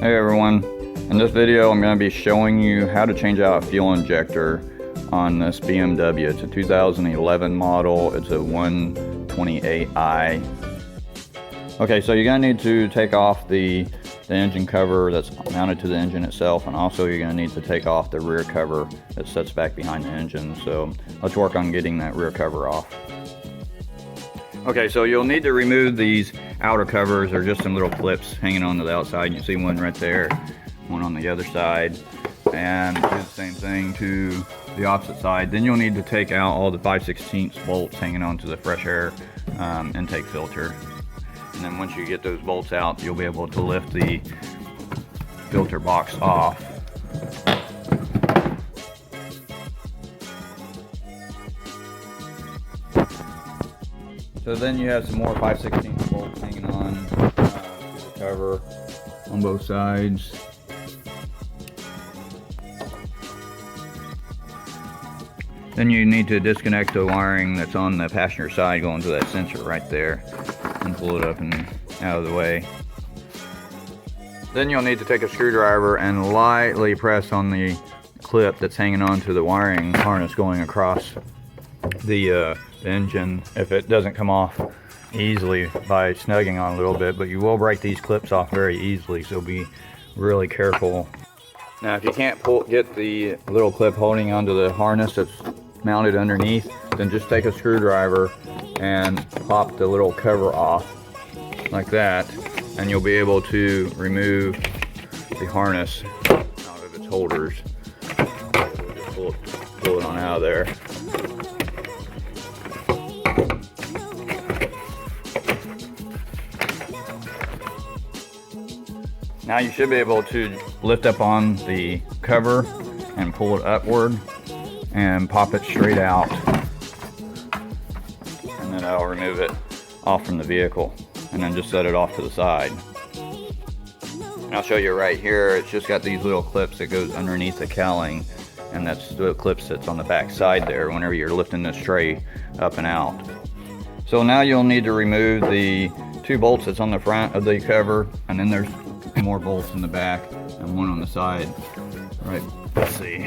Hey everyone, in this video I'm going to be showing you how to change out a fuel injector on this BMW. It's a 2011 model, it's a 128i. Okay, so you're going to need to take off the engine cover that's mounted to the engine itself, and also you're going to need to take off the rear cover that sits back behind the engine. So let's work on getting that rear cover off. Okay, so you'll need to remove these outer covers. They're just some little clips hanging on to the outside. You see one right there, one on the other side, and do the same thing to the opposite side. Then you'll need to take out all the 5/16 bolts hanging onto the fresh air intake filter. And then once you get those bolts out, you'll be able to lift the filter box off. So then you have some more 5/16 bolts hanging on to the cover on both sides. Then you need to disconnect the wiring that's on the passenger side going to that sensor right there and pull it up and out of the way. Then you'll need to take a screwdriver and lightly press on the clip that's hanging onto the wiring harness going across the engine. If it doesn't come off easily by snugging on a little bit, but you will break these clips off very easily, so be really careful. Now if you can't get the little clip holding onto the harness that's mounted underneath, then just take a screwdriver and pop the little cover off like that, and you'll be able to remove the harness out of its holders. Just pull it on out of there. Now you should be able to lift up on the cover and pull it upward and pop it straight out, and then I'll remove it off from the vehicle and then just set it off to the side. And I'll show you right here, it's just got these little clips that goes underneath the cowling, and that's the clip that's on the back side there whenever you're lifting this tray up and out. So now you'll need to remove the 2 bolts that's on the front of the cover, and then there's more bolts in the back and one on the side, right, let's see,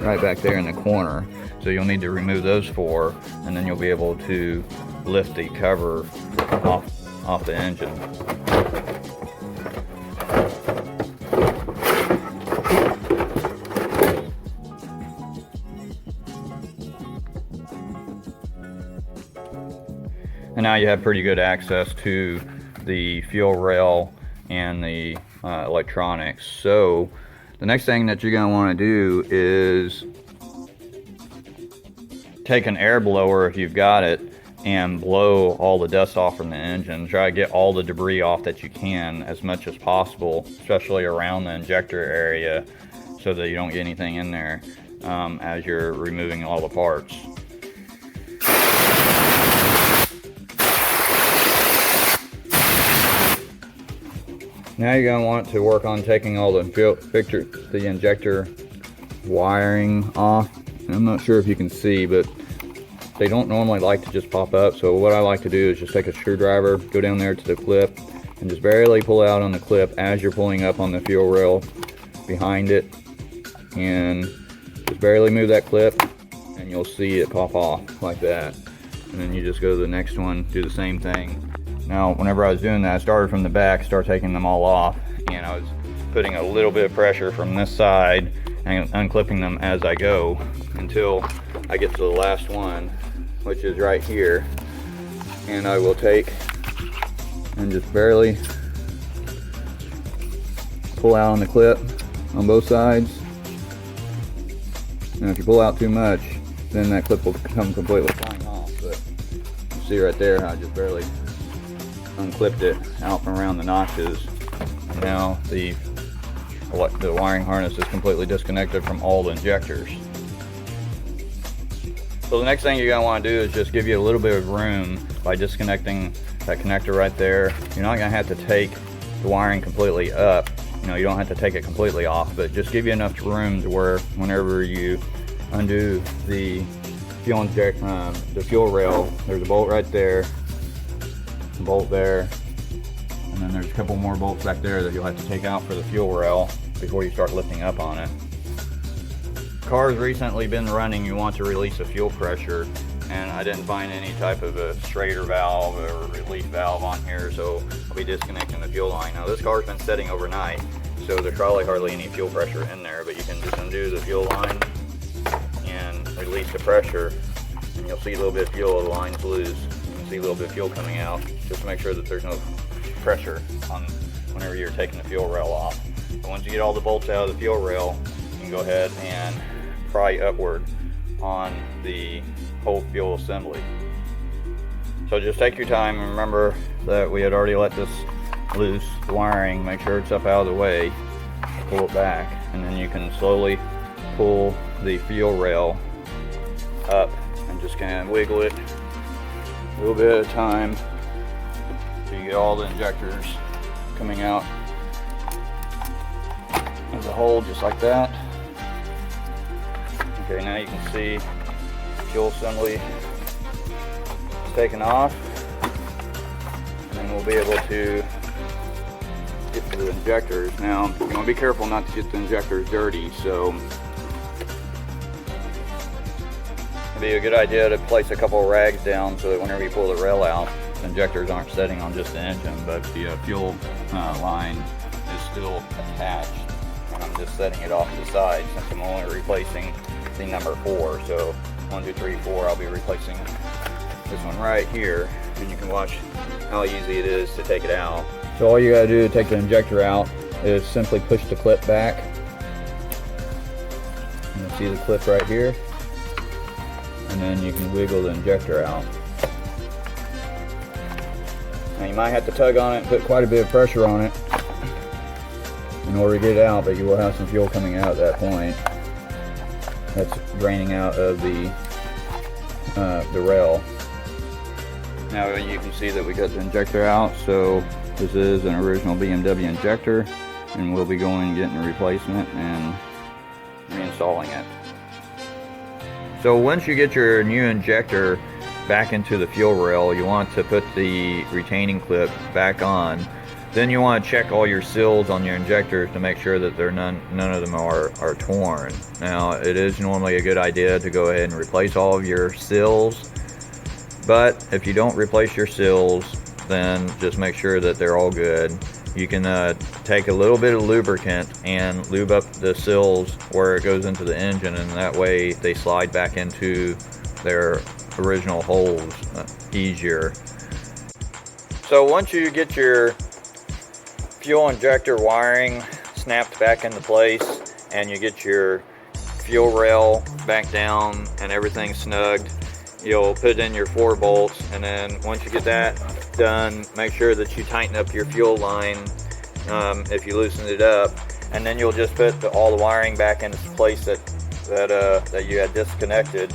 right back there in the corner. So you'll need to remove those 4, and then you'll be able to lift the cover off the engine. And now you have pretty good access to the fuel rail and the electronics. So the next thing that you're going to want to do is take an air blower, if you've got it, and blow all the dust off from the engine. Try to get all the debris off that you can as much as possible, especially around the injector area, so that you don't get anything in there as you're removing all the parts. Now you're going to want to work on taking all the injector wiring off. I'm not sure if you can see, but they don't normally like to just pop up. So what I like to do is just take a screwdriver, go down there to the clip, and just barely pull out on the clip as you're pulling up on the fuel rail behind it. And just barely move that clip, and you'll see it pop off like that. And then you just go to the next one, do the same thing. Now, whenever I was doing that, I started from the back, started taking them all off, and I was putting a little bit of pressure from this side and unclipping them as I go until I get to the last one, which is right here. And I will take and just barely pull out on the clip on both sides. And if you pull out too much, then that clip will come completely flying off. But you see right there how I just barely unclipped it out from around the notches. And now the wiring harness is completely disconnected from all the injectors. So the next thing you're going to want to do is just give you a little bit of room by disconnecting that connector right there. You're not going to have to take the wiring completely up. You know, you don't have to take it completely off, but just give you enough room to where whenever you undo the fuel rail, there's a bolt right there, a bolt there, and And then there's a couple more bolts back there that you'll have to take out for the fuel rail before you start lifting up on it. Car's recently been running, you want to release the fuel pressure, and I didn't find any type of a straighter valve or relief valve on here, so I'll be disconnecting the fuel line. Now this car's been setting overnight, so there's probably hardly any fuel pressure in there, but you can just undo the fuel line and release the pressure, and you'll see a little bit of fuel, the line's loose. You can see a little bit of fuel coming out, just to make sure that there's no pressure on whenever you're taking the fuel rail off. But once you get all the bolts out of the fuel rail, you can go ahead and pry upward on the whole fuel assembly. So just take your time and remember that we had already let this loose, the wiring, make sure it's up out of the way, pull it back, and then you can slowly pull the fuel rail up and just kind of wiggle it a little bit at a time so you get all the injectors coming out of the hole just like that. Okay, now you can see the fuel assembly is taken off, and then we'll be able to get to the injectors. Now, you want to be careful not to get the injectors dirty, so it'd be a good idea to place a couple of rags down so that whenever you pull the rail out, the injectors aren't setting on just the engine, but the fuel line is still attached. And I'm just setting it off to the side since I'm only replacing the number 4. So 1, 2, 3, 4, I'll be replacing this one right here, and you can watch how easy it is to take it out. So all you gotta do to take the injector out is simply push the clip back. You'll see the clip right here, and then you can wiggle the injector out. Now you might have to tug on it and put quite a bit of pressure on it in order to get it out, but you will have some fuel coming out at that point. That's draining out of the rail. Now you can see that we got the injector out, so this is an original BMW injector, and we'll be going and getting a replacement and reinstalling it. So once you get your new injector back into the fuel rail, you want to put the retaining clip back on. Then you want to check all your seals on your injectors to make sure that none of them are torn. Now, it is normally a good idea to go ahead and replace all of your seals, but if you don't replace your seals, then just make sure that they're all good. You can take a little bit of lubricant and lube up the seals where it goes into the engine, and that way they slide back into their original holes easier. So once you get your fuel injector wiring snapped back into place and you get your fuel rail back down and everything snugged, you'll put in your 4 bolts, and then once you get that done, make sure that you tighten up your fuel line if you loosened it up, and then you'll just put all the wiring back into place that you had disconnected,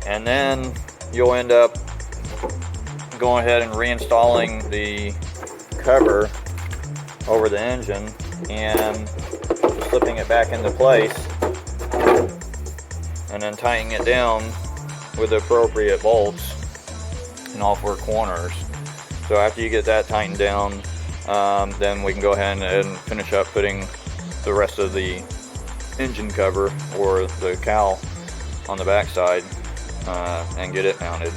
and then you'll end up going ahead and reinstalling the cover over the engine and slipping it back into place, and then tightening it down with the appropriate bolts in all 4 corners. So after you get that tightened down, then we can go ahead and finish up putting the rest of the engine cover or the cowl on the back side and get it mounted.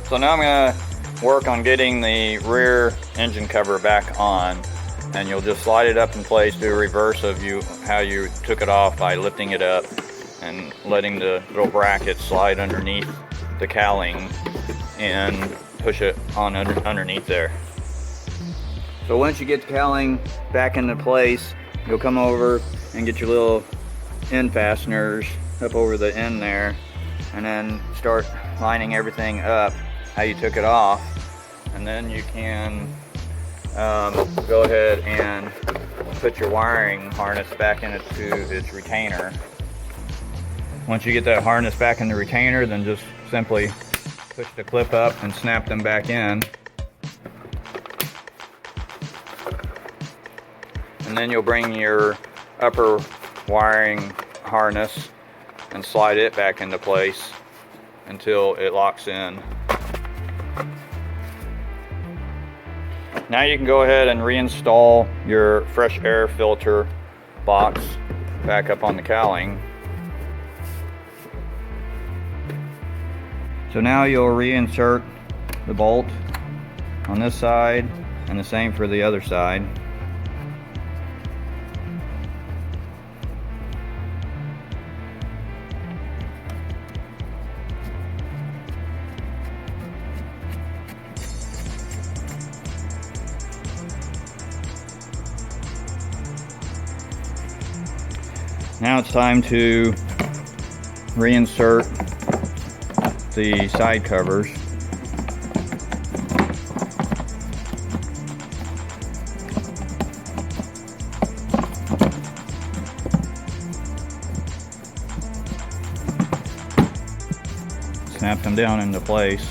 So now I'm going to work on getting the rear engine cover back on, and you'll just slide it up in place, do a reverse of how you took it off by lifting it up and letting the little bracket slide underneath the cowling and push it on underneath there. So once you get the cowling back into place, you'll come over and get your little end fasteners up over the end there, and then start lining everything up how you took it off, and then you can go ahead and put your wiring harness back into its retainer. Once you get that harness back in the retainer, then just simply push the clip up and snap them back in. And then you'll bring your upper wiring harness and slide it back into place until it locks in. Now you can go ahead and reinstall your fresh air filter box back up on the cowling. So now you'll reinsert the bolt on this side and the same for the other side. Now it's time to reinsert the side covers. Snap them down into place.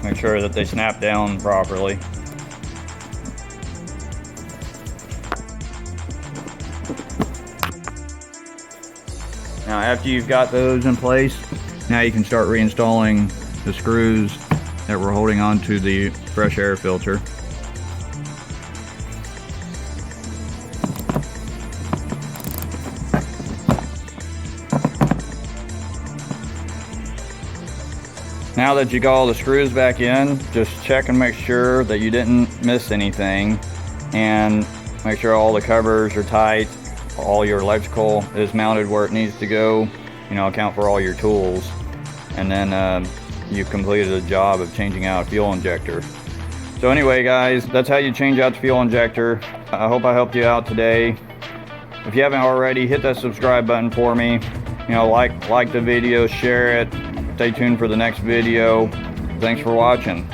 Make sure that they snap down properly. Now after you've got those in place, now you can start reinstalling the screws that we're holding on to the fresh air filter. Now that you got all the screws back in, just check and make sure that you didn't miss anything, and make sure all the covers are tight, all your electrical is mounted where it needs to go, you know, account for all your tools, and then you've completed the job of changing out a fuel injector. So anyway guys, that's how you change out the fuel injector. I hope I helped you out today. If you haven't already, hit that subscribe button for me. You know, like the video, share it. Stay tuned for the next video. Thanks for watching.